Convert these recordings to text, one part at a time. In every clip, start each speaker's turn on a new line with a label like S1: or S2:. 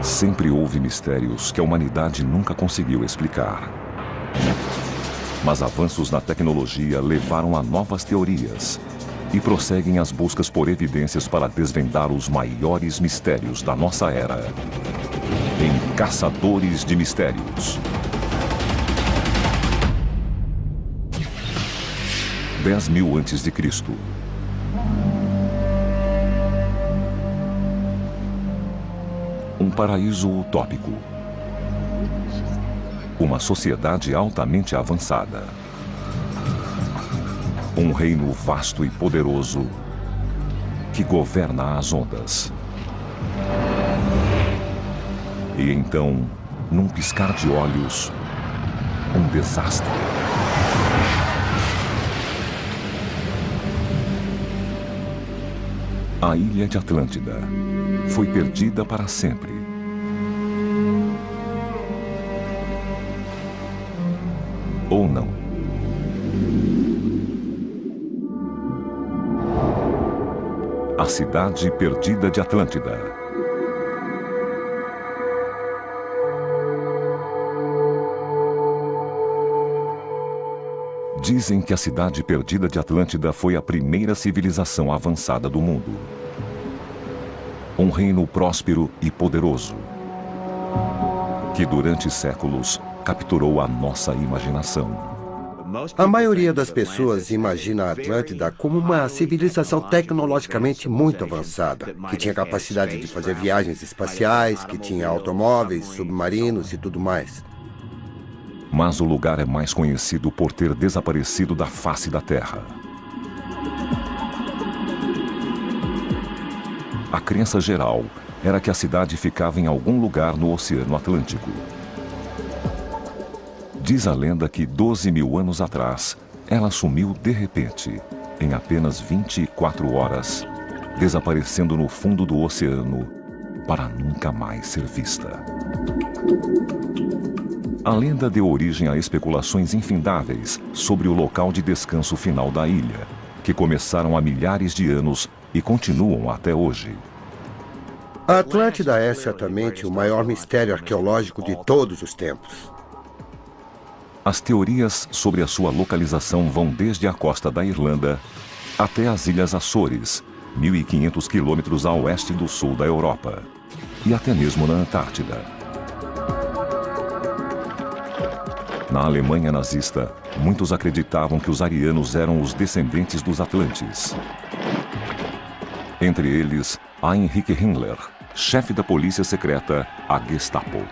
S1: Sempre houve mistérios que a humanidade nunca conseguiu explicar. Mas avanços na tecnologia levaram a novas teorias e prosseguem as buscas por evidências para desvendar os maiores mistérios da nossa era. Em Caçadores de Mistérios. 10.000 a.C. Um paraíso utópico. Uma sociedade altamente avançada. Um reino vasto e poderoso que governa as ondas. E então, num piscar de olhos, um desastre. A ilha de Atlântida foi perdida para sempre. Ou não. A cidade perdida de Atlântida. Dizem que a cidade perdida de Atlântida foi a primeira civilização avançada do mundo. Um reino próspero e poderoso, que durante séculos capturou a nossa imaginação.
S2: A maioria das pessoas imagina a Atlântida como uma civilização tecnologicamente muito avançada, que tinha capacidade de fazer viagens espaciais, que tinha automóveis, submarinos e tudo mais.
S1: Mas o lugar é mais conhecido por ter desaparecido da face da Terra. A crença geral era que a cidade ficava em algum lugar no Oceano Atlântico. Diz a lenda que 12.000 anos atrás, ela sumiu de repente, em apenas 24 horas, desaparecendo no fundo do oceano para nunca mais ser vista. A lenda deu origem a especulações infindáveis sobre o local de descanso final da ilha, que começaram há milhares de anos e continuam até hoje.
S2: A Atlântida é certamente o maior mistério arqueológico de todos os tempos.
S1: As teorias sobre a sua localização vão desde a costa da Irlanda até as Ilhas Açores, 1.500 quilômetros a oeste do sul da Europa, e até mesmo na Antártida. Na Alemanha nazista, muitos acreditavam que os arianos eram os descendentes dos Atlantes. Entre eles, Heinrich Himmler, chefe da polícia secreta, a Gestapo.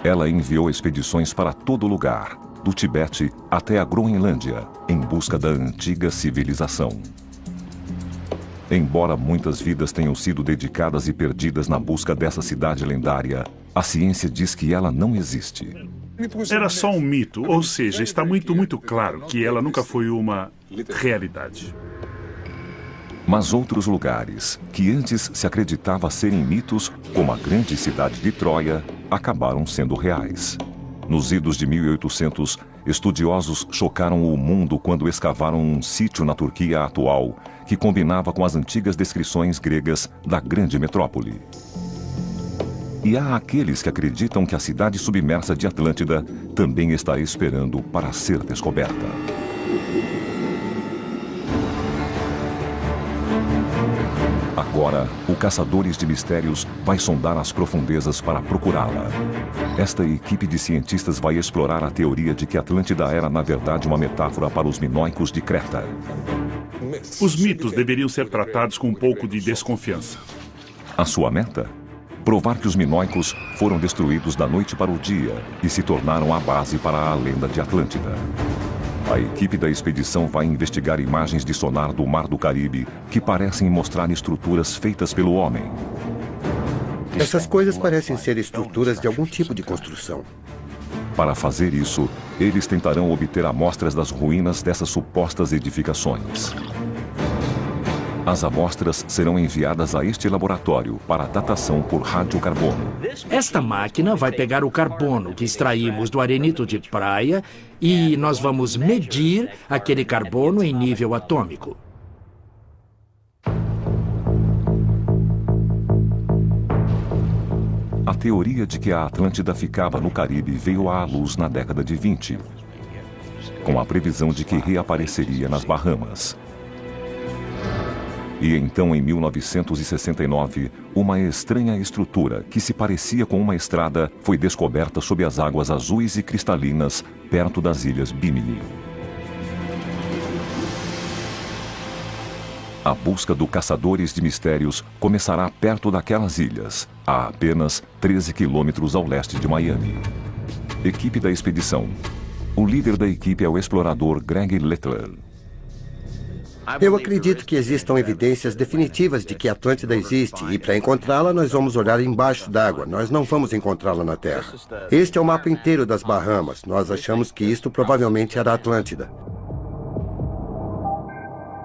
S1: Ela enviou expedições para todo lugar, do Tibete até a Groenlândia, em busca da antiga civilização. Embora muitas vidas tenham sido dedicadas e perdidas na busca dessa cidade lendária, a ciência diz que ela não existe.
S3: Era só um mito, ou seja, está muito claro que ela nunca foi uma realidade.
S1: Mas outros lugares, que antes se acreditava serem mitos, como a grande cidade de Troia, acabaram sendo reais. Nos idos de 1800, estudiosos chocaram o mundo quando escavaram um sítio na Turquia atual, que combinava com as antigas descrições gregas da grande metrópole. E há aqueles que acreditam que a cidade submersa de Atlântida também está esperando para ser descoberta. Agora, o Caçadores de Mistérios vai sondar as profundezas para procurá-la. Esta equipe de cientistas vai explorar a teoria de que Atlântida era, na verdade, uma metáfora para os minoicos de Creta.
S3: Os mitos deveriam ser tratados com um pouco de desconfiança.
S1: A sua meta? Provar que os minoicos foram destruídos da noite para o dia e se tornaram a base para a lenda de Atlântida. A equipe da expedição vai investigar imagens de sonar do Mar do Caribe que parecem mostrar estruturas feitas pelo homem.
S2: Essas coisas parecem ser estruturas de algum tipo de construção.
S1: Para fazer isso, eles tentarão obter amostras das ruínas dessas supostas edificações. As amostras serão enviadas a este laboratório para datação por radiocarbono.
S4: Esta máquina vai pegar o carbono que extraímos do arenito de praia e nós vamos medir aquele carbono em nível atômico.
S1: A teoria de que a Atlântida ficava no Caribe veio à luz na década de 20, com a previsão de que reapareceria nas Bahamas. E então, em 1969, uma estranha estrutura que se parecia com uma estrada foi descoberta sob as águas azuis e cristalinas perto das ilhas Bimini. A busca do Caçadores de Mistérios começará perto daquelas ilhas, a apenas 13 quilômetros ao leste de Miami. Equipe da expedição. O líder da equipe é o explorador Greg Littler.
S2: Eu acredito que existam evidências definitivas de que a Atlântida existe e para encontrá-la nós vamos olhar embaixo d'água, nós não vamos encontrá-la na Terra. Este é o mapa inteiro das Bahamas, nós achamos que isto provavelmente era a Atlântida.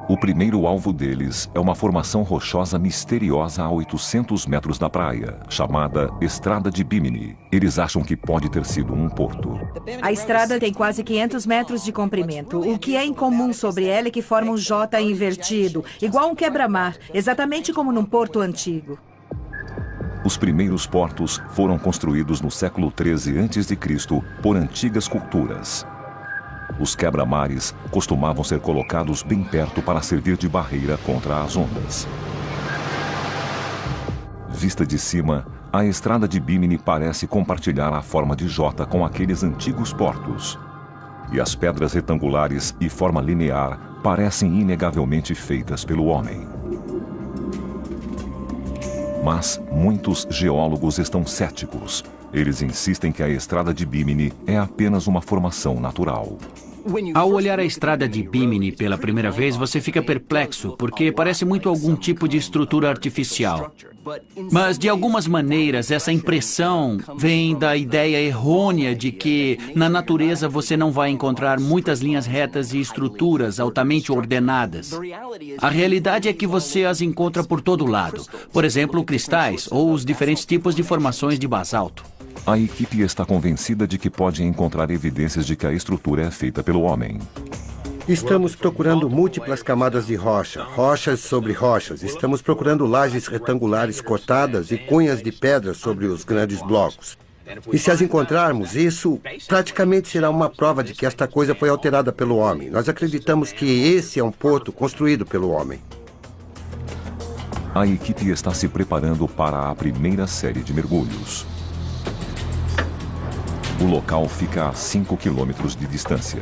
S1: O primeiro alvo deles é uma formação rochosa misteriosa a 800 metros da praia, chamada Estrada de Bimini. Eles acham que pode ter sido um porto.
S5: A estrada tem quase 500 metros de comprimento. O que é incomum sobre ela é que forma um J invertido, igual um quebra-mar, exatamente como num porto antigo.
S1: Os primeiros portos foram construídos no século XIII a.C. por antigas culturas. Os quebra-mares costumavam ser colocados bem perto para servir de barreira contra as ondas. Vista de cima, a estrada de Bimini parece compartilhar a forma de J com aqueles antigos portos. E as pedras retangulares e forma linear parecem inegavelmente feitas pelo homem. Mas muitos geólogos estão céticos. Eles insistem que a estrada de Bimini é apenas uma formação natural.
S6: Ao olhar a estrada de Bimini pela primeira vez, você fica perplexo, porque parece muito algum tipo de estrutura artificial. Mas, de algumas maneiras, essa impressão vem da ideia errônea de que, na natureza, você não vai encontrar muitas linhas retas e estruturas altamente ordenadas. A realidade é que você as encontra por todo lado. Por exemplo, cristais ou os diferentes tipos de formações de basalto.
S1: A equipe está convencida de que pode encontrar evidências de que a estrutura é feita pelo homem.
S2: Estamos procurando múltiplas camadas de rocha, rochas sobre rochas. Estamos procurando lajes retangulares cortadas e cunhas de pedra sobre os grandes blocos. E se as encontrarmos, isso praticamente será uma prova de que esta coisa foi alterada pelo homem. Nós acreditamos que esse é um porto construído pelo homem.
S1: A equipe está se preparando para a primeira série de mergulhos. O local fica a 5 quilômetros de distância.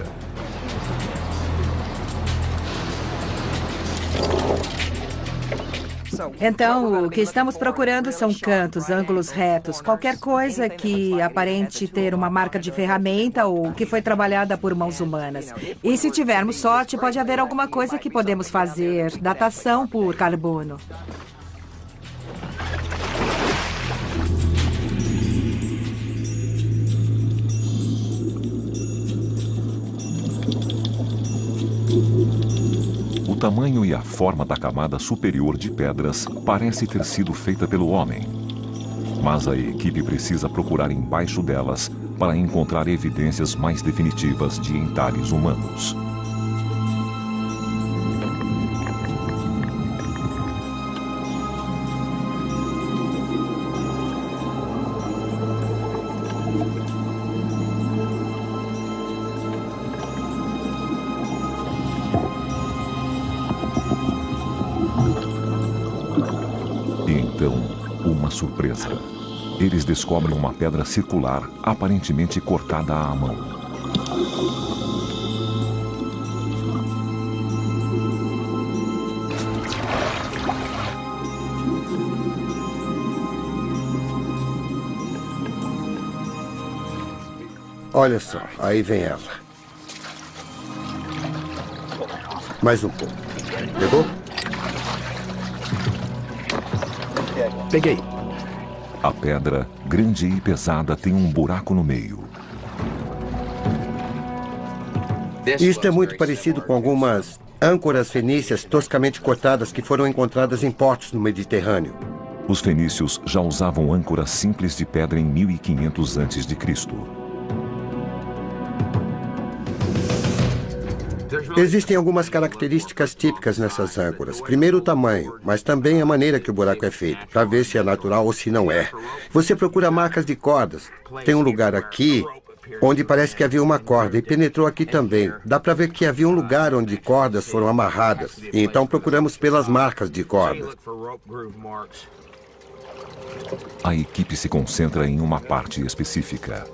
S5: Então, o que estamos procurando são cantos, ângulos retos, qualquer coisa que aparente ter uma marca de ferramenta ou que foi trabalhada por mãos humanas. E se tivermos sorte, pode haver alguma coisa que podemos fazer, datação por carbono.
S1: O tamanho e a forma da camada superior de pedras parece ter sido feita pelo homem. Mas a equipe precisa procurar embaixo delas para encontrar evidências mais definitivas de entalhes humanos. Surpresa. Eles descobrem uma pedra circular, aparentemente cortada à mão.
S2: Olha só, aí vem ela. Mais um pouco. Pegou?
S4: Peguei.
S1: A pedra, grande e pesada, tem um buraco no meio.
S2: Isto é muito parecido com algumas âncoras fenícias toscamente cortadas que foram encontradas em portos no Mediterrâneo.
S1: Os fenícios já usavam âncoras simples de pedra em 1500 a.C.
S2: Existem algumas características típicas nessas âncoras. Primeiro, o tamanho, mas também a maneira que o buraco é feito, para ver se é natural ou se não é. Você procura marcas de cordas. Tem um lugar aqui onde parece que havia uma corda e penetrou aqui também. Dá para ver que havia um lugar onde cordas foram amarradas. E então procuramos pelas marcas de cordas.
S1: A equipe se concentra em uma parte específica.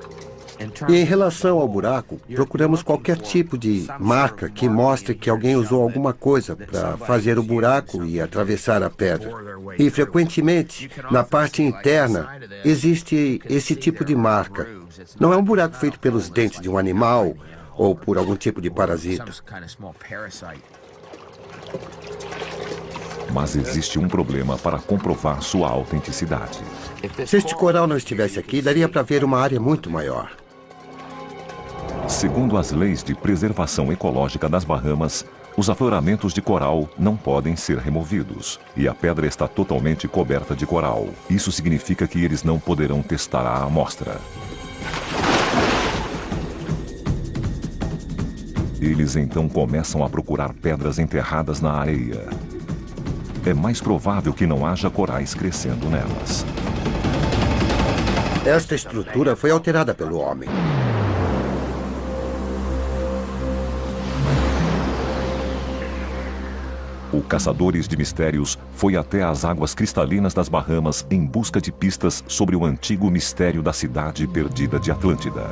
S2: E em relação ao buraco, procuramos qualquer tipo de marca que mostre que alguém usou alguma coisa para fazer o buraco e atravessar a pedra. E, frequentemente, na parte interna, existe esse tipo de marca. Não é um buraco feito pelos dentes de um animal ou por algum tipo de parasita.
S1: Mas existe um problema para comprovar sua autenticidade.
S2: Se este coral não estivesse aqui, daria para ver uma área muito maior.
S1: Segundo as leis de preservação ecológica das Bahamas, os afloramentos de coral não podem ser removidos e a pedra está totalmente coberta de coral. Isso significa que eles não poderão testar a amostra. Eles então começam a procurar pedras enterradas na areia. É mais provável que não haja corais crescendo nelas.
S2: Esta estrutura foi alterada pelo homem.
S1: O Caçadores de Mistérios foi até as águas cristalinas das Bahamas em busca de pistas sobre o antigo mistério da cidade perdida de Atlântida.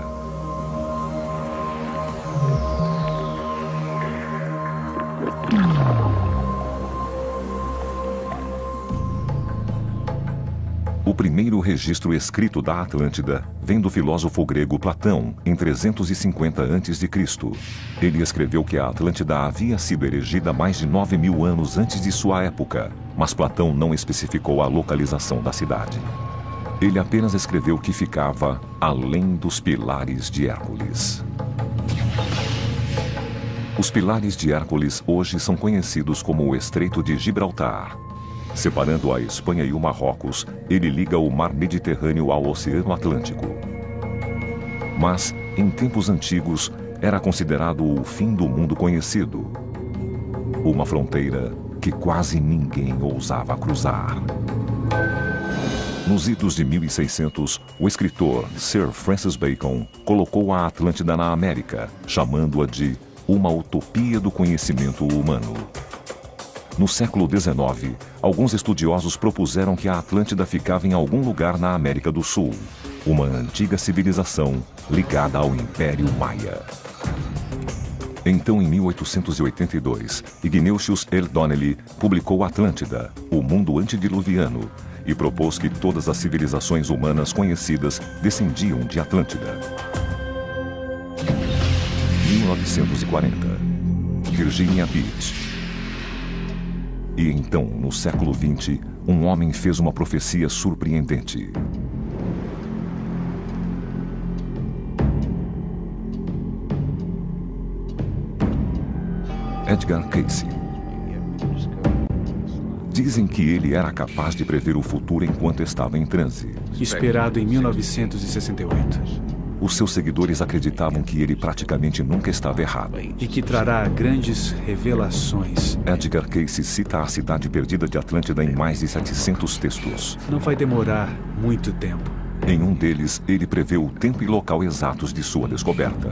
S1: O primeiro registro escrito da Atlântida vem do filósofo grego Platão, em 350 a.C. Ele escreveu que a Atlântida havia sido erigida mais de 9.000 anos antes de sua época, mas Platão não especificou a localização da cidade. Ele apenas escreveu que ficava além dos Pilares de Hércules. Os Pilares de Hércules hoje são conhecidos como o Estreito de Gibraltar. Separando a Espanha e o Marrocos, ele liga o mar Mediterrâneo ao Oceano Atlântico. Mas, em tempos antigos, era considerado o fim do mundo conhecido. Uma fronteira que quase ninguém ousava cruzar. Nos idos de 1600, o escritor Sir Francis Bacon colocou a Atlântida na América, chamando-a de uma utopia do conhecimento humano. No século XIX, alguns estudiosos propuseram que a Atlântida ficava em algum lugar na América do Sul, uma antiga civilização ligada ao Império Maia. Então, em 1882, Ignatius L. Donnelly publicou Atlântida, o mundo antediluviano, e propôs que todas as civilizações humanas conhecidas descendiam de Atlântida. 1940, Virginia Beach. E então, no século XX, um homem fez uma profecia surpreendente. Edgar Cayce. Dizem que ele era capaz de prever o futuro enquanto estava em transe.
S7: Esperado em 1968.
S1: Os seus seguidores acreditavam que ele praticamente nunca estava errado.
S7: E que trará grandes revelações.
S1: Edgar Cayce cita a cidade perdida de Atlântida em mais de 700 textos.
S7: Não vai demorar muito tempo.
S1: Em um deles, ele prevê o tempo e local exatos de sua descoberta.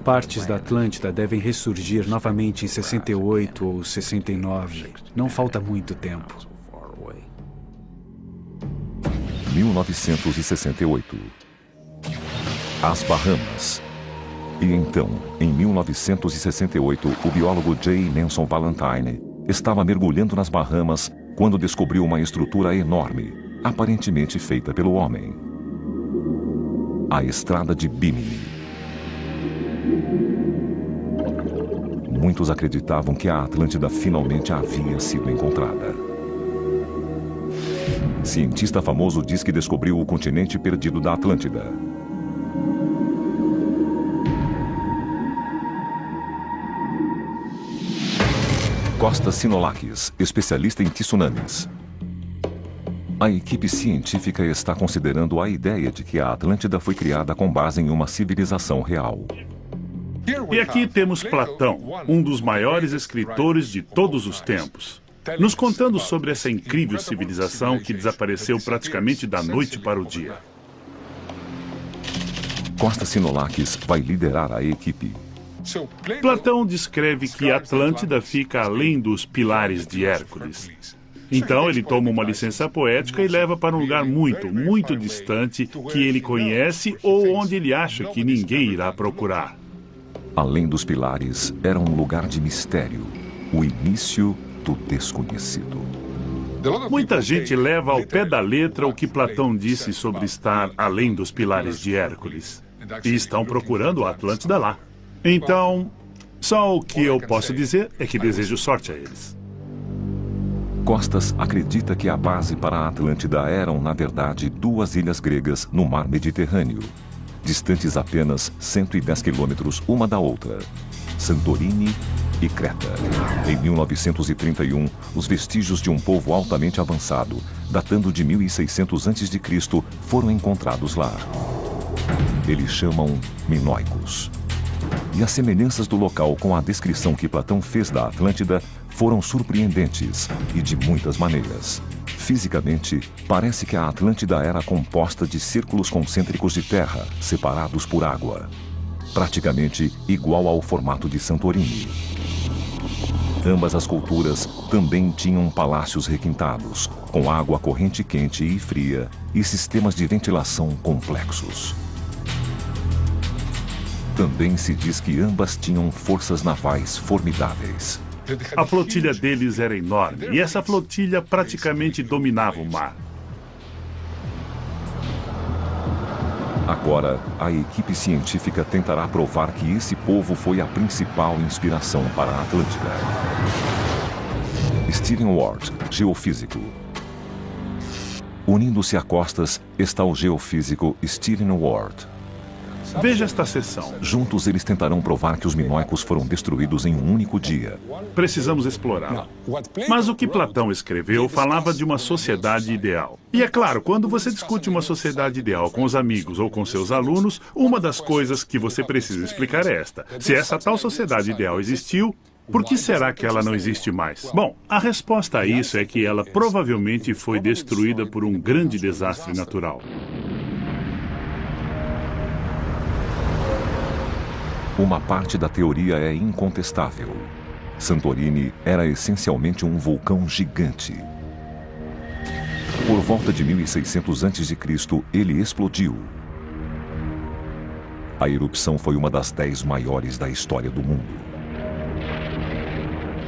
S7: Partes da Atlântida devem ressurgir novamente em 68 ou 69. Não falta muito tempo.
S1: 1968. As Bahamas. E então, em 1968, o biólogo J. Manson Valentine estava mergulhando nas Bahamas quando descobriu uma estrutura enorme, aparentemente feita pelo homem. A Estrada de Bimini. Muitos acreditavam que a Atlântida finalmente havia sido encontrada. Cientista famoso diz que descobriu o continente perdido da Atlântida. Costa Sinolakis, especialista em tsunamis. A equipe científica está considerando a ideia de que a Atlântida foi criada com base em uma civilização real.
S3: E aqui temos Platão, um dos maiores escritores de todos os tempos, nos contando sobre essa incrível civilização que desapareceu praticamente da noite para o dia.
S1: Costa Sinolakis vai liderar a equipe.
S3: Platão descreve que Atlântida fica além dos pilares de Hércules. Então ele toma uma licença poética e leva para um lugar muito, muito distante que ele conhece ou onde ele acha que ninguém irá procurar.
S1: Além dos pilares, era um lugar de mistério, o início do desconhecido.
S3: Muita gente leva ao pé da letra o que Platão disse sobre estar além dos pilares de Hércules. E estão procurando a Atlântida lá. Então, só o que eu posso dizer é que desejo sorte a eles.
S1: Costas acredita que a base para a Atlântida eram, na verdade, 2 ilhas gregas no mar Mediterrâneo, distantes apenas 110 quilômetros uma da outra, Santorini e Creta. Em 1931, os vestígios de um povo altamente avançado, datando de 1600 a.C., foram encontrados lá. Eles chamam minoicos. E as semelhanças do local com a descrição que Platão fez da Atlântida foram surpreendentes e de muitas maneiras. Fisicamente, parece que a Atlântida era composta de círculos concêntricos de terra, separados por água, praticamente igual ao formato de Santorini. Ambas as culturas também tinham palácios requintados, com água corrente quente e fria e sistemas de ventilação complexos. Também se diz que ambas tinham forças navais formidáveis.
S3: A flotilha deles era enorme e essa flotilha praticamente dominava o mar.
S1: Agora, a equipe científica tentará provar que esse povo foi a principal inspiração para a Atlântida. Stephen Ward, geofísico. Unindo-se a Costas está o geofísico Stephen Ward.
S3: Veja esta seção.
S1: Juntos eles tentarão provar que os minoicos foram destruídos em um único dia.
S3: Precisamos explorá-la. Mas o que Platão escreveu falava de uma sociedade ideal. E é claro, quando você discute uma sociedade ideal com os amigos ou com seus alunos, uma das coisas que você precisa explicar é esta. Se essa tal sociedade ideal existiu, por que será que ela não existe mais? Bom, a resposta a isso é que ela provavelmente foi destruída por um grande desastre natural.
S1: Uma parte da teoria é incontestável. Santorini era essencialmente um vulcão gigante. Por volta de 1600 a.C., ele explodiu. A erupção foi uma das 10 maiores da história do mundo.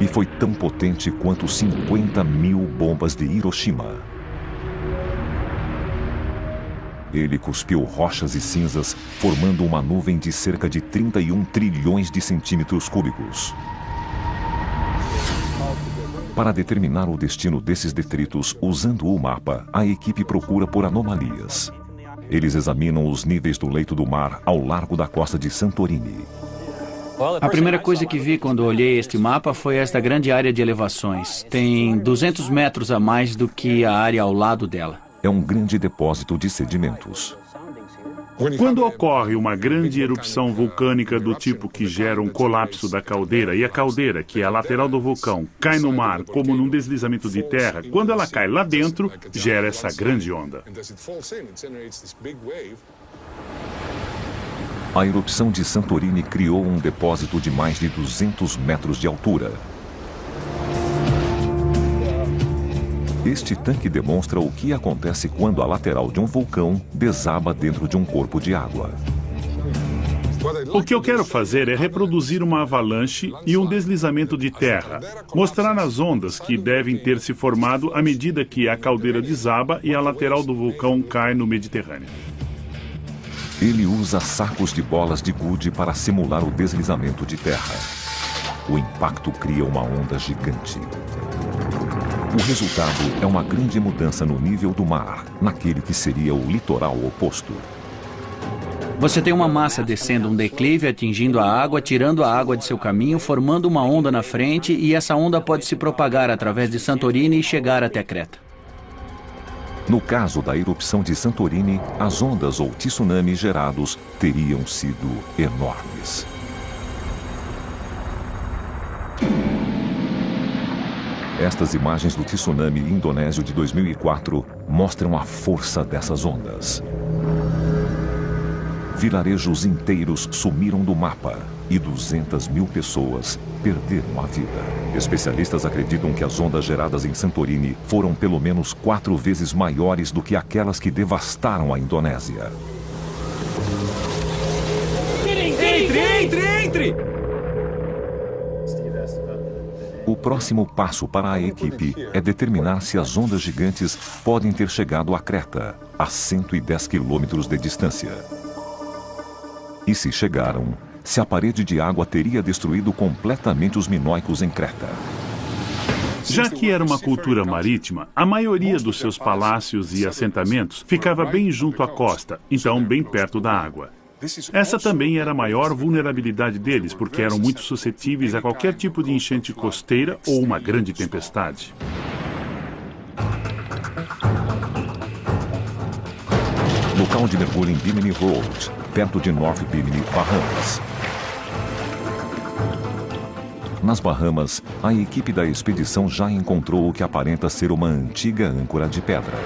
S1: E foi tão potente quanto 50.000 bombas de Hiroshima. Ele cuspiu rochas e cinzas, formando uma nuvem de cerca de 31 trilhões de centímetros cúbicos. Para determinar o destino desses detritos, usando o mapa, a equipe procura por anomalias. Eles examinam os níveis do leito do mar ao largo da costa de Santorini.
S6: A primeira coisa que vi quando olhei este mapa foi esta grande área de elevações. Tem 200 metros a mais do que a área ao lado dela.
S1: É um grande depósito de sedimentos.
S3: Quando ocorre uma grande erupção vulcânica do tipo que gera um colapso da caldeira, e a caldeira, que é a lateral do vulcão, cai no mar como num deslizamento de terra, quando ela cai lá dentro, gera essa grande onda.
S1: A erupção de Santorini criou um depósito de mais de 200 metros de altura. Este tanque demonstra o que acontece quando a lateral de um vulcão desaba dentro de um corpo de água.
S3: O que eu quero fazer é reproduzir uma avalanche e um deslizamento de terra, mostrar as ondas que devem ter se formado à medida que a caldeira desaba e a lateral do vulcão cai no Mediterrâneo.
S1: Ele usa sacos de bolas de gude para simular o deslizamento de terra. O impacto cria uma onda gigante. O resultado é uma grande mudança no nível do mar, naquele que seria o litoral oposto.
S6: Você tem uma massa descendo um declive, atingindo a água, tirando a água de seu caminho, formando uma onda na frente, e essa onda pode se propagar através de Santorini e chegar até Creta.
S1: No caso da erupção de Santorini, as ondas ou tsunamis gerados teriam sido enormes. Estas imagens do tsunami indonésio de 2004 mostram a força dessas ondas. Vilarejos inteiros sumiram do mapa e 200 mil pessoas perderam a vida. Especialistas acreditam que as ondas geradas em Santorini foram pelo menos 4 vezes maiores do que aquelas que devastaram a Indonésia.
S8: Entre!
S1: O próximo passo para a equipe é determinar se as ondas gigantes podem ter chegado a Creta, a 110 quilômetros de distância. E se chegaram, se a parede de água teria destruído completamente os minoicos em Creta.
S3: Já que era uma cultura marítima, a maioria dos seus palácios e assentamentos ficava bem junto à costa, então bem perto da água. Essa também era a maior vulnerabilidade deles, porque eram muito suscetíveis a qualquer tipo de enchente costeira ou uma grande tempestade.
S1: Local de mergulho em Bimini Road, perto de North Bimini, Bahamas. Nas Bahamas, a equipe da expedição já encontrou o que aparenta ser uma antiga âncora de pedra.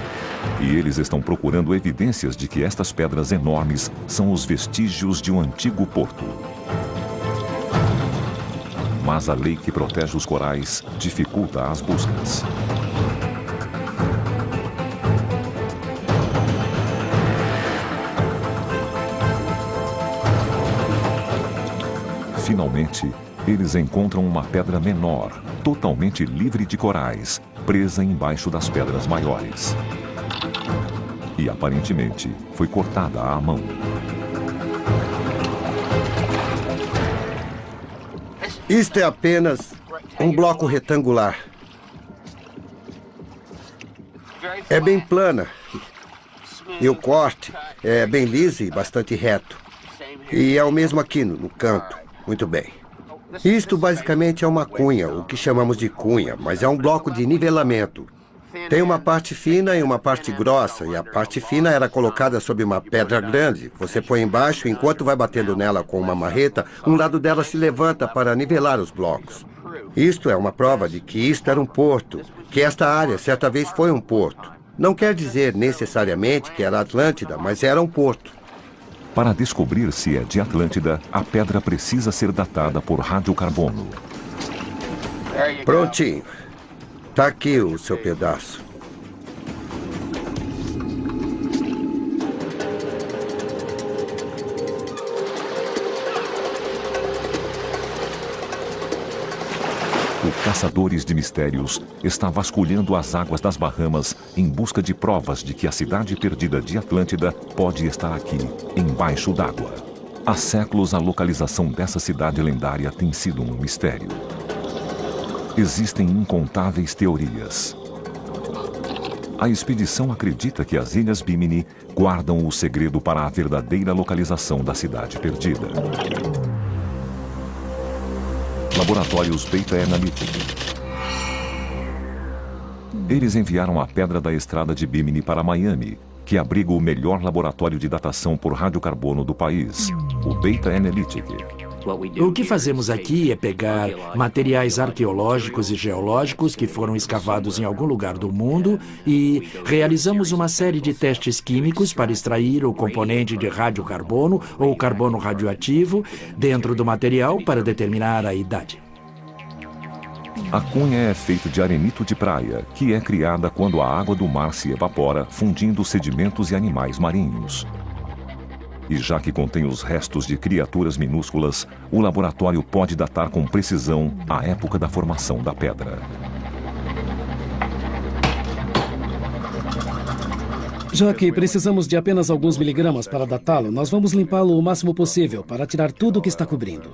S1: E eles estão procurando evidências de que estas pedras enormes são os vestígios de um antigo porto. Mas a lei que protege os corais dificulta as buscas. Finalmente, eles encontram uma pedra menor, totalmente livre de corais, presa embaixo das pedras maiores. E aparentemente foi cortada à mão.
S2: Isto é apenas um bloco retangular. É bem plana. E o corte é bem liso e bastante reto. E é o mesmo aqui no canto. Muito bem. Isto basicamente é uma cunha, o que chamamos de cunha, mas é um bloco de nivelamento. Tem uma parte fina e uma parte grossa, e a parte fina era colocada sobre uma pedra grande. Você põe embaixo e enquanto vai batendo nela com uma marreta, um lado dela se levanta para nivelar os blocos. Isto é uma prova de que isto era um porto, que esta área certa vez foi um porto. Não quer dizer necessariamente que era Atlântida, mas era um porto.
S1: Para descobrir se é de Atlântida, a pedra precisa ser datada por radiocarbono.
S2: Prontinho. Tá aqui o seu pedaço.
S1: O Caçadores de Mistérios está vasculhando as águas das Bahamas em busca de provas de que a cidade perdida de Atlântida pode estar aqui, embaixo d'água. Há séculos a localização dessa cidade lendária tem sido um mistério. Existem incontáveis teorias. A expedição acredita que as Ilhas Bimini guardam o segredo para a verdadeira localização da cidade perdida. Laboratórios Beta Analytic. Eles enviaram a pedra da estrada de Bimini para Miami, que abriga o melhor laboratório de datação por radiocarbono do país, o Beta Analytic.
S4: O que fazemos aqui é pegar materiais arqueológicos e geológicos que foram escavados em algum lugar do mundo e realizamos uma série de testes químicos para extrair o componente de radiocarbono ou carbono radioativo dentro do material para determinar a idade.
S1: A cunha é feita de arenito de praia, que é criada quando a água do mar se evapora, fundindo sedimentos e animais marinhos. E já que contém os restos de criaturas minúsculas, o laboratório pode datar com precisão a época da formação da pedra.
S9: Já que precisamos de apenas alguns miligramas para datá-lo, nós vamos limpá-lo o máximo possível para tirar tudo o que está cobrindo.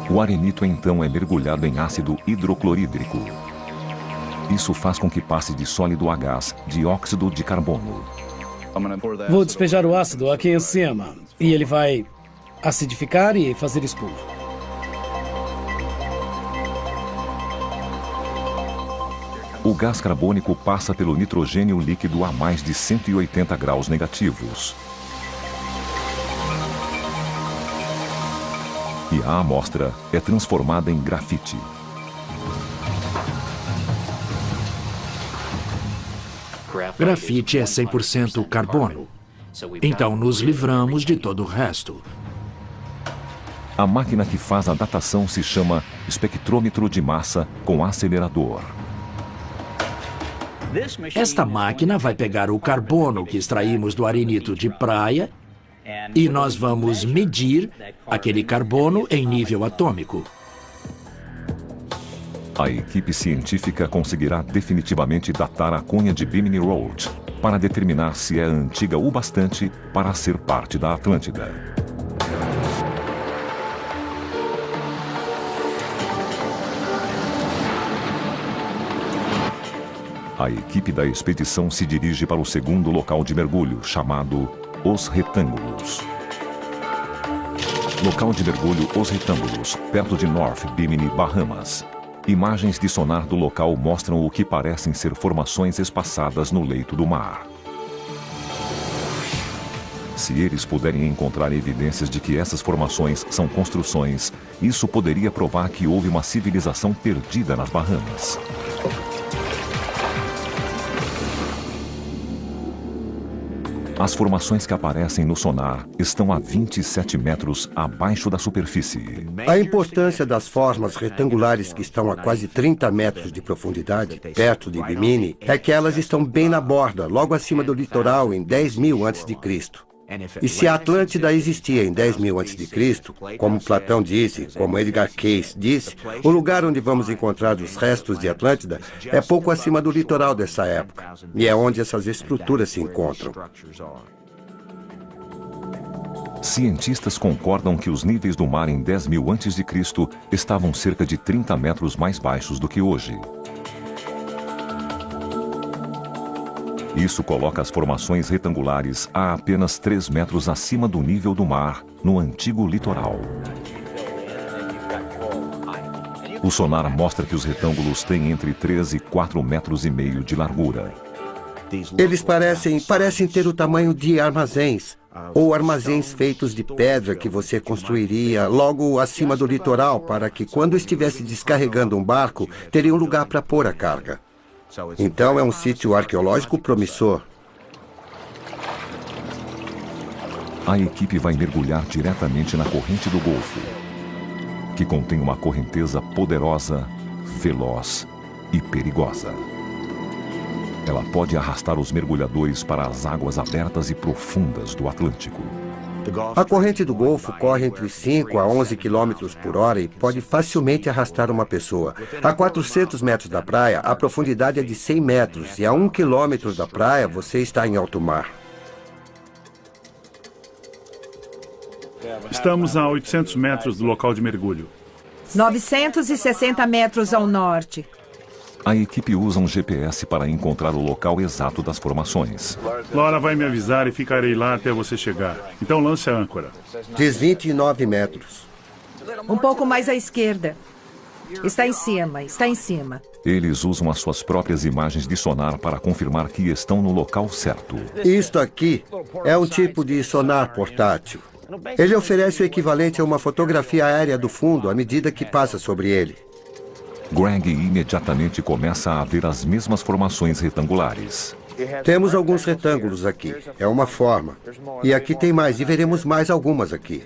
S1: O arenito então é mergulhado em ácido hidroclorídrico. Isso faz com que passe de sólido a gás, dióxido de carbono.
S9: Vou despejar o ácido aqui em cima e ele vai acidificar e fazer espuma.
S1: O gás carbônico passa pelo nitrogênio líquido a mais de 180 graus negativos. e a amostra é transformada em grafite.
S4: Grafite é 100% carbono. Então nos livramos de todo o resto.
S1: A máquina que faz a datação se chama espectrômetro de massa com acelerador.
S4: Esta máquina vai pegar o carbono que extraímos do arenito de praia e nós vamos medir aquele carbono em nível atômico.
S1: A equipe científica conseguirá definitivamente datar a cunha de Bimini Road para determinar se é antiga o bastante para ser parte da Atlântida. A equipe da expedição se dirige para o segundo local de mergulho, chamado Os Retângulos. Local de mergulho Os Retângulos, perto de North Bimini, Bahamas. Imagens de sonar do local mostram o que parecem ser formações espaçadas no leito do mar. Se eles puderem encontrar evidências de que essas formações são construções, isso poderia provar que houve uma civilização perdida nas Bahamas. As formações que aparecem no sonar estão a 27 metros abaixo da superfície.
S2: A importância das formas retangulares que estão a quase 30 metros de profundidade, perto de Bimini, é que elas estão bem na borda, logo acima do litoral, em 10.000 a.C. E se a Atlântida existia em 10.000 a.C., como Platão disse, como Edgar Cayce disse, o lugar onde vamos encontrar os restos de Atlântida é pouco acima do litoral dessa época, e é onde essas estruturas se encontram.
S1: Cientistas concordam que os níveis do mar em 10.000 a.C. estavam cerca de 30 metros mais baixos do que hoje. Isso coloca as formações retangulares a apenas 3 metros acima do nível do mar, no antigo litoral. O sonar mostra que os retângulos têm entre 3 e 4,5 metros de largura.
S2: Eles parecem ter o tamanho de armazéns, ou armazéns feitos de pedra que você construiria logo acima do litoral para que, quando estivesse descarregando um barco, teria um lugar para pôr a carga. Então é um sítio arqueológico promissor.
S1: A equipe vai mergulhar diretamente na corrente do Golfo, que contém uma correnteza poderosa, veloz e perigosa. Ela pode arrastar os mergulhadores para as águas abertas e profundas do Atlântico.
S2: A corrente do Golfo corre entre 5 a 11 km por hora e pode facilmente arrastar uma pessoa. A 400 metros da praia, a profundidade é de 100 metros e a 1 km da praia você está em alto mar.
S3: Estamos a 800 metros do local de mergulho.
S5: 960 metros ao norte.
S1: A equipe usa um GPS para encontrar o local exato das formações.
S3: Laura vai me avisar e ficarei lá até você chegar. Então lance a âncora.
S2: Diz 29 metros.
S5: Um pouco mais à esquerda. Está em cima, está em cima.
S1: Eles usam as suas próprias imagens de sonar para confirmar que estão no local certo.
S2: Isto aqui é um tipo de sonar portátil. Ele oferece o equivalente a uma fotografia aérea do fundo à medida que passa sobre ele.
S1: Greg imediatamente começa a ver as mesmas formações retangulares.
S2: Temos alguns retângulos aqui. É uma forma. E aqui tem mais, e veremos mais algumas aqui.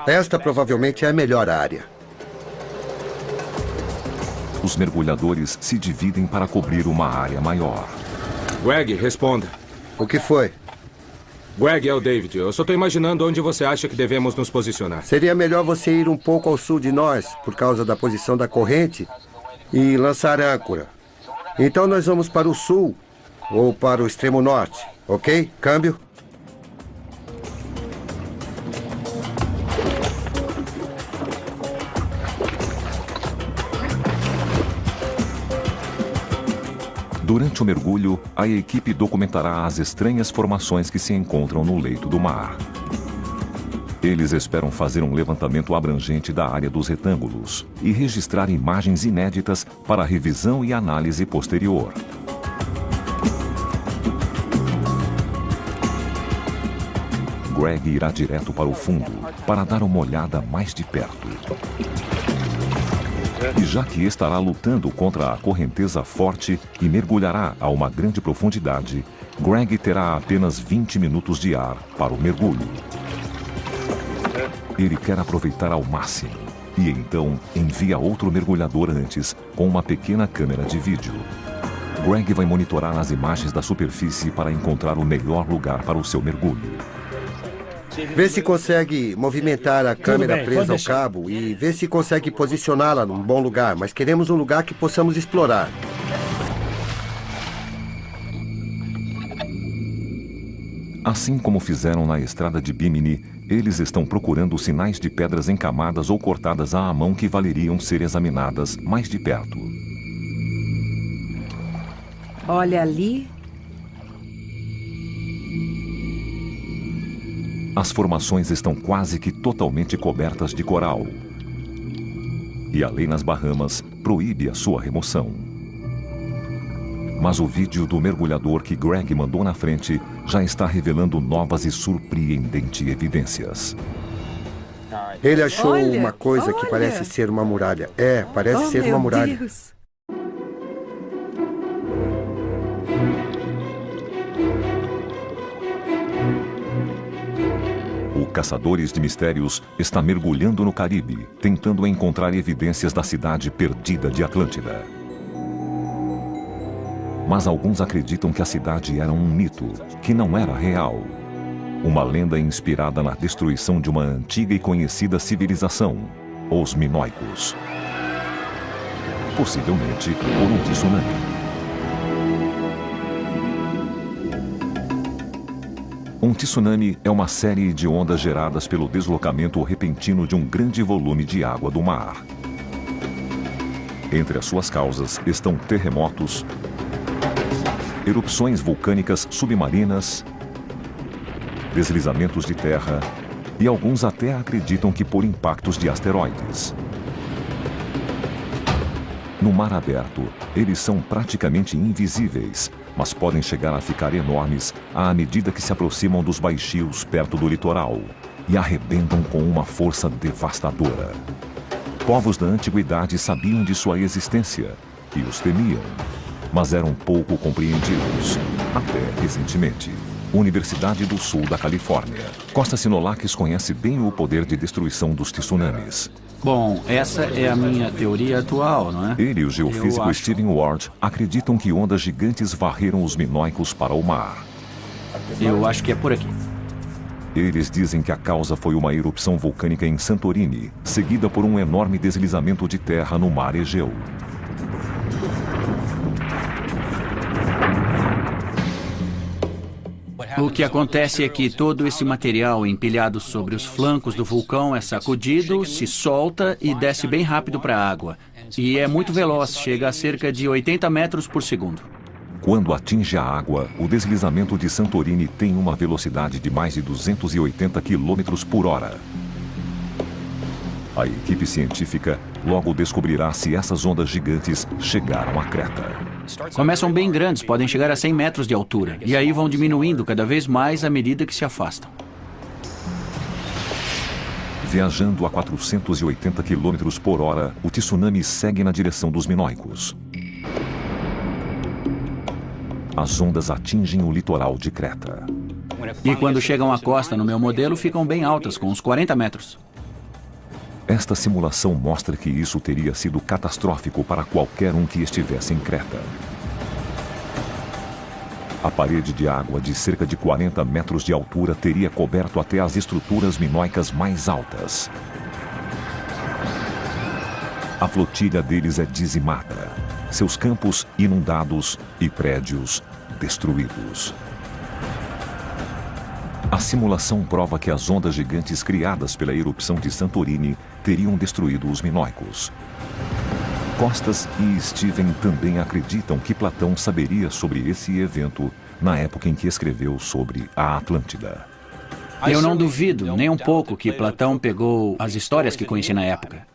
S2: Esta provavelmente é a melhor área.
S1: Os mergulhadores se dividem para cobrir uma área maior.
S8: Greg, responda.
S2: O que foi?
S8: Greg, é o David. Eu só estou imaginando onde você acha que devemos nos posicionar.
S2: Seria melhor você ir um pouco ao sul de nós, por causa da posição da corrente, e lançar âncora. Então nós vamos para o sul, ou para o extremo norte, ok? Câmbio.
S1: Durante o mergulho, a equipe documentará as estranhas formações que se encontram no leito do mar. Eles esperam fazer um levantamento abrangente da área dos retângulos e registrar imagens inéditas para revisão e análise posterior. Greg irá direto para o fundo para dar uma olhada mais de perto. E já que estará lutando contra a correnteza forte e mergulhará a uma grande profundidade, Greg terá apenas 20 minutos de ar para o mergulho. Ele quer aproveitar ao máximo e então envia outro mergulhador antes com uma pequena câmera de vídeo. Greg vai monitorar as imagens da superfície para encontrar o melhor lugar para o seu mergulho.
S2: Vê se consegue movimentar a câmera
S9: bem,
S2: presa
S9: pode
S2: ao
S9: deixar.
S2: cabo e vê se consegue posicioná-la num bom lugar, mas queremos um lugar que possamos explorar.
S1: Assim como fizeram na estrada de Bimini, eles estão procurando sinais de pedras encamadas ou cortadas à mão que valeriam ser examinadas mais de perto.
S5: Olha ali.
S1: As formações estão quase que totalmente cobertas de coral. E a lei nas Bahamas proíbe a sua remoção. Mas o vídeo do mergulhador que Greg mandou na frente já está revelando novas e surpreendentes evidências.
S2: Ele achou
S5: Olha,
S2: uma coisa que
S5: olha.
S2: parece ser uma muralha. É, parece ser uma muralha.
S5: Deus.
S1: O Caçadores de Mistérios está mergulhando no Caribe, tentando encontrar evidências da cidade perdida de Atlântida. Mas alguns acreditam que a cidade era um mito, que não era real. Uma lenda inspirada na destruição de uma antiga e conhecida civilização, os minoicos. Possivelmente por um tsunami. Um tsunami é uma série de ondas geradas pelo deslocamento repentino de um grande volume de água do mar. Entre as suas causas estão terremotos, erupções vulcânicas submarinas, deslizamentos de terra e alguns até acreditam que por impactos de asteroides. No mar aberto, eles são praticamente invisíveis, mas podem chegar a ficar enormes à medida que se aproximam dos baixios perto do litoral e arrebentam com uma força devastadora. Povos da antiguidade sabiam de sua existência e os temiam, mas eram pouco compreendidos, até recentemente. Universidade do Sul da Califórnia. Costa Sinolakis conhece bem o poder de destruição dos tsunamis.
S6: Bom, essa é a minha teoria atual, não é?
S1: Ele e o geofísico
S6: Eu acho.
S1: Stephen Ward acreditam que ondas gigantes varreram os minoicos para o mar.
S6: Eu acho que é por aqui.
S1: Eles dizem que a causa foi uma erupção vulcânica em Santorini, seguida por um enorme deslizamento de terra no mar Egeu.
S6: O que acontece é que todo esse material empilhado sobre os flancos do vulcão é sacudido, se solta e desce bem rápido para a água. E é muito veloz, chega a cerca de 80 metros por segundo.
S1: Quando atinge a água, o deslizamento de Santorini tem uma velocidade de mais de 280 km por hora. A equipe científica logo descobrirá se essas ondas gigantes chegaram à Creta.
S6: Começam bem grandes, podem chegar a 100 metros de altura. E aí vão diminuindo cada vez mais à medida que se afastam.
S1: Viajando a 480 km por hora, o tsunami segue na direção dos minoicos. As ondas atingem o litoral de Creta.
S6: E quando chegam à costa, no meu modelo, ficam bem altas, com uns 40 metros.
S1: Esta simulação mostra que isso teria sido catastrófico para qualquer um que estivesse em Creta. A parede de água de cerca de 40 metros de altura teria coberto até as estruturas minoicas mais altas. A flotilha deles é dizimada, seus campos inundados e prédios destruídos. A simulação prova que as ondas gigantes criadas pela erupção de Santorini teriam destruído os minoicos. Costas e Steven também acreditam que Platão saberia sobre esse evento na época em que escreveu sobre a Atlântida.
S6: Eu não duvido, nem um pouco, que Platão pegou as histórias que conheci na época.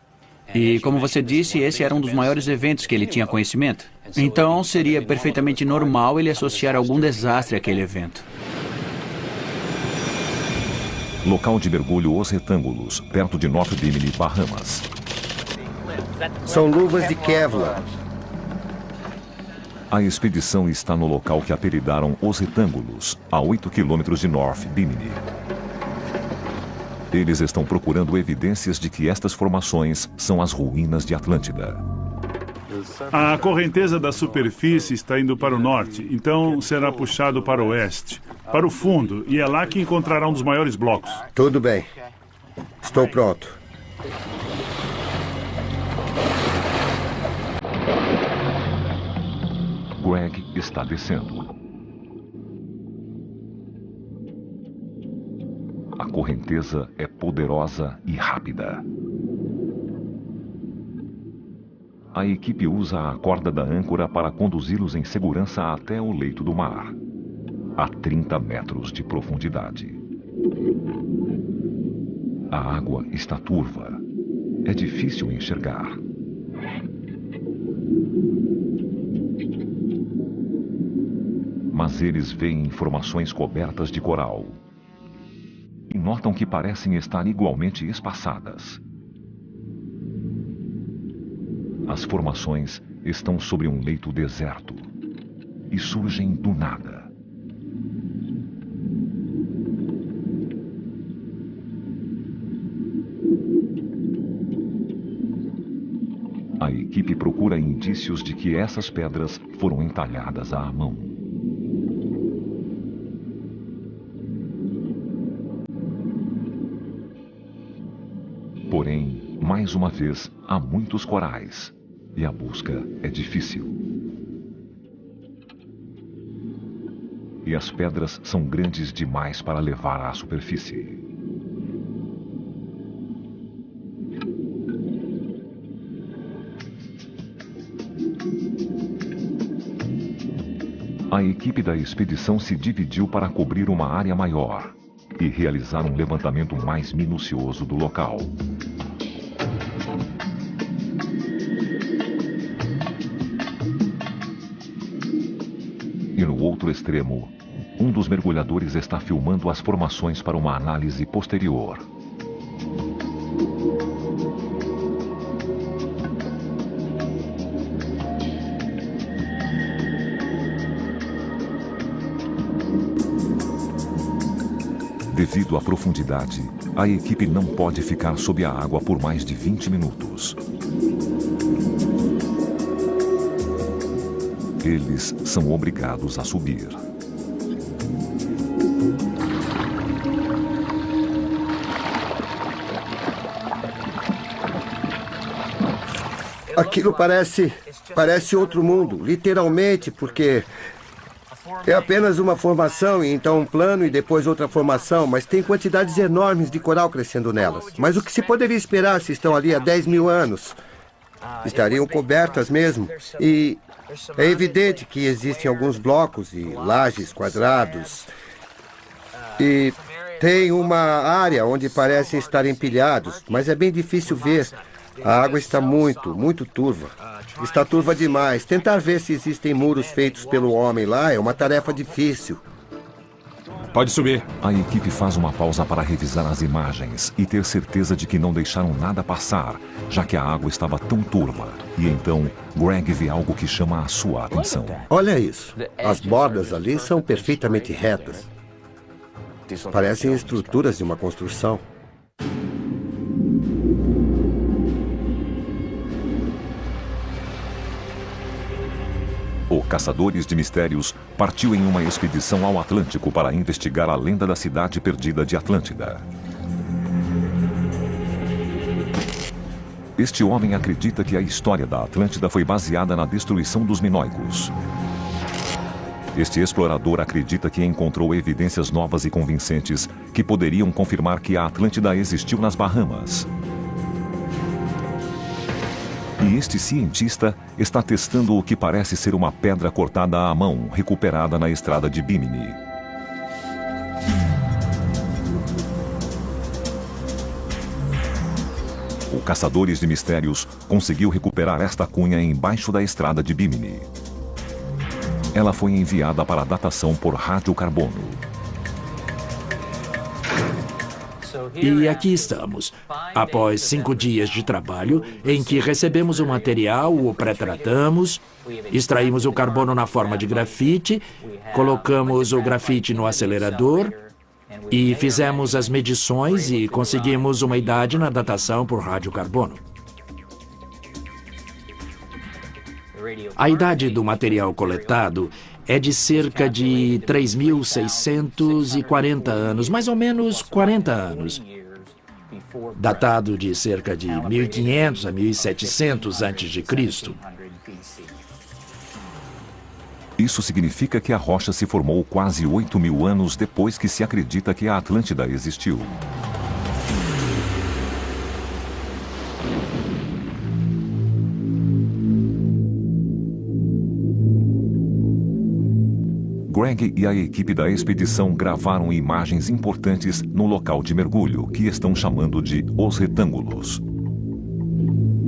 S6: E, como você disse, esse era um dos maiores eventos que ele tinha conhecimento. Então, seria perfeitamente normal ele associar algum desastre àquele evento.
S1: Local de mergulho Os Retângulos, perto de North Bimini, Bahamas.
S2: São luvas de Kevlar.
S1: A expedição está no local que apelidaram Os Retângulos, a 8 quilômetros de North Bimini. Eles estão procurando evidências de que estas formações são as ruínas de Atlântida.
S3: A correnteza da superfície está indo para o norte, então será puxado para o oeste, para o fundo, e é lá que encontrará um dos maiores blocos.
S2: Tudo bem. Estou pronto.
S1: Greg está descendo. A correnteza é poderosa e rápida. A equipe usa a corda da âncora para conduzi-los em segurança até o leito do mar, a 30 metros de profundidade. A água está turva. É difícil enxergar. Mas eles veem formações cobertas de coral. E notam que parecem estar igualmente espaçadas. As formações estão sobre um leito deserto e surgem do nada. A equipe procura indícios de que essas pedras foram entalhadas à mão. Porém, mais uma vez, há muitos corais e a busca é difícil. E as pedras são grandes demais para levar à superfície. A equipe da expedição se dividiu para cobrir uma área maior e realizar um levantamento mais minucioso do local. E no outro extremo, um dos mergulhadores está filmando as formações para uma análise posterior. Devido à profundidade, a equipe não pode ficar sob a água por mais de 20 minutos. Eles são obrigados a subir.
S2: Aquilo parece outro mundo, literalmente, porque é apenas uma formação, e então um plano e depois outra formação, mas tem quantidades enormes de coral crescendo nelas. Mas o que se poderia esperar se estão ali há 10 mil anos? Estariam cobertas mesmo. E é evidente que existem alguns blocos e lajes quadrados. E tem uma área onde parecem estar empilhados, mas é bem difícil ver. A água está muito turva. Está turva demais. Tentar ver se existem muros feitos pelo homem lá é uma tarefa difícil.
S8: Pode subir.
S1: A equipe faz uma pausa para revisar as imagens e ter certeza de que não deixaram nada passar, já que a água estava tão turva. E então, Greg vê algo que chama a sua atenção.
S2: Olha isso. As bordas ali são perfeitamente retas. Parecem estruturas de uma construção.
S1: O Caçadores de Mistérios partiu em uma expedição ao Atlântico para investigar a lenda da cidade perdida de Atlântida. Este homem acredita que a história da Atlântida foi baseada na destruição dos minoicos. Este explorador acredita que encontrou evidências novas e convincentes que poderiam confirmar que a Atlântida existiu nas Bahamas. E este cientista está testando o que parece ser uma pedra cortada à mão, recuperada na estrada de Bimini. O Caçadores de Mistérios conseguiu recuperar esta cunha embaixo da estrada de Bimini. Ela foi enviada para datação por radiocarbono.
S4: E aqui estamos, após 5 dias de trabalho, em que recebemos o material, o pré-tratamos, extraímos o carbono na forma de grafite, colocamos o grafite no acelerador e fizemos as medições e conseguimos uma idade na datação por radiocarbono. A idade do material coletado é de cerca de 3.640 anos, mais ou menos 40 anos. Datado de cerca de 1500 a 1700 a.C.
S1: Isso significa que a rocha se formou quase 8.000 anos depois que se acredita que a Atlântida existiu. Greg e a equipe da expedição gravaram imagens importantes no local de mergulho, que estão chamando de Os Retângulos.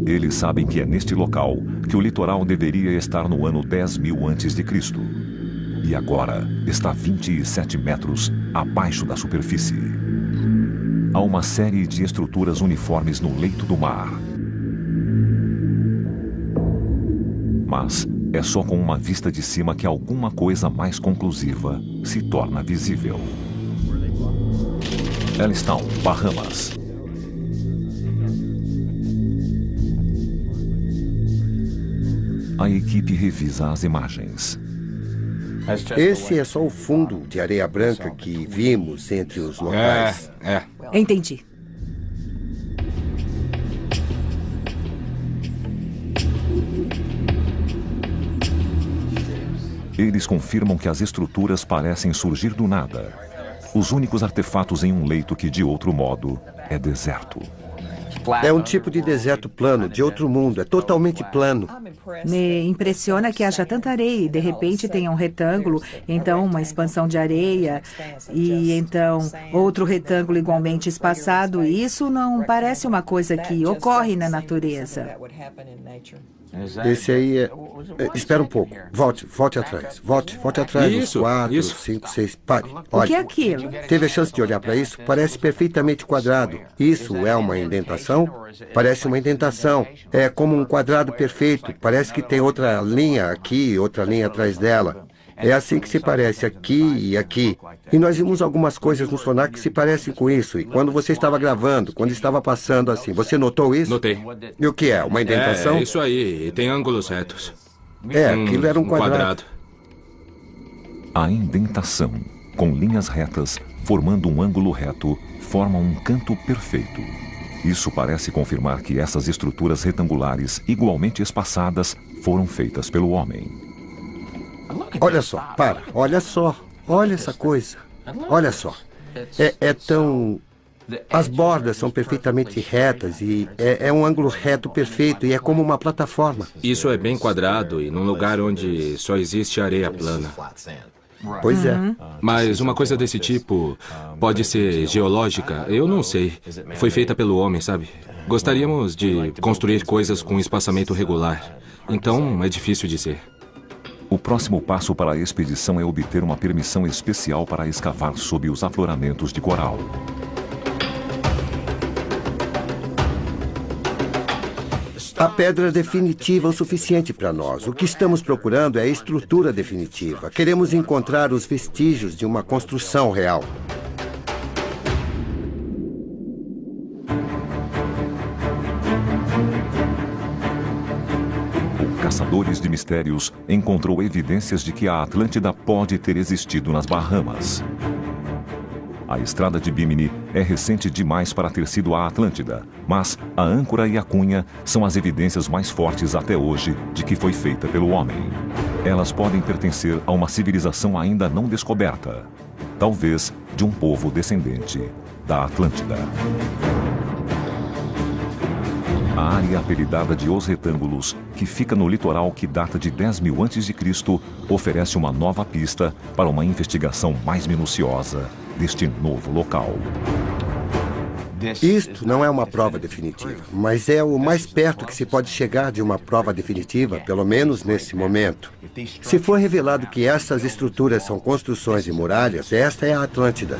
S1: Eles sabem que é neste local que o litoral deveria estar no ano 10.000 a.C. E agora está 27 metros abaixo da superfície. Há uma série de estruturas uniformes no leito do mar. Mas é só com uma vista de cima que alguma coisa mais conclusiva se torna visível. Ellistown, Bahamas. A equipe revisa as imagens.
S2: Esse é só o fundo de areia branca que vimos entre os locais.
S5: Entendi.
S1: Eles confirmam que as estruturas parecem surgir do nada. Os únicos artefatos em um leito que, de outro modo, é deserto.
S2: É um tipo de deserto plano, de outro mundo. É totalmente plano.
S5: Me impressiona que haja tanta areia e, de repente, tenha um retângulo, então uma expansão de areia, e então outro retângulo igualmente espaçado. Isso não parece uma coisa que ocorre na natureza.
S2: Esse aí é... Espera um pouco. Volte atrás. Volte atrás.
S8: Isso,
S2: 4, 5, 6. Pare.
S5: O que é
S2: Olha.
S5: aquilo?
S2: Teve a chance de olhar para isso? Parece perfeitamente quadrado. Isso é uma indentação? Parece uma indentação. É como um quadrado perfeito. Parece que tem outra linha aqui, outra linha atrás dela. É assim que se parece aqui e aqui. E nós vimos algumas coisas no sonar que se parecem com isso. E quando você estava gravando, quando estava passando assim, você notou isso?
S8: Notei.
S2: E o que é? Uma indentação?
S8: É isso aí. E tem ângulos retos.
S2: Aquilo era um quadrado.
S1: A indentação, com linhas retas, formando um ângulo reto, forma um canto perfeito. Isso parece confirmar que essas estruturas retangulares, igualmente espaçadas, foram feitas pelo homem.
S2: Olha só, para. Olha só. Olha essa coisa. Olha só. É tão... As bordas são perfeitamente retas e é um ângulo reto perfeito e é como uma plataforma.
S8: Isso é bem quadrado e num lugar onde só existe areia plana.
S2: Pois é.
S8: Mas uma coisa desse tipo pode ser geológica? Eu não sei. Foi feita pelo homem, sabe? Gostaríamos de construir coisas com espaçamento regular. Então é difícil dizer.
S1: O próximo passo para a expedição é obter uma permissão especial para escavar sob os afloramentos de coral.
S2: A pedra definitiva é o suficiente para nós. O que estamos procurando é a estrutura definitiva. Queremos encontrar os vestígios de uma construção real.
S1: Caçadores de Mistérios encontrou evidências de que a Atlântida pode ter existido nas Bahamas. A estrada de Bimini é recente demais para ter sido a Atlântida, mas a âncora e a cunha são as evidências mais fortes até hoje de que foi feita pelo homem. Elas podem pertencer a uma civilização ainda não descoberta, talvez de um povo descendente da Atlântida. A área apelidada de Os Retângulos, que fica no litoral que data de 10.000 a.C., oferece uma nova pista para uma investigação mais minuciosa deste novo local.
S2: Isto não é uma prova definitiva, mas é o mais perto que se pode chegar de uma prova definitiva, pelo menos nesse momento. Se for revelado que essas estruturas são construções de muralhas, esta é a Atlântida.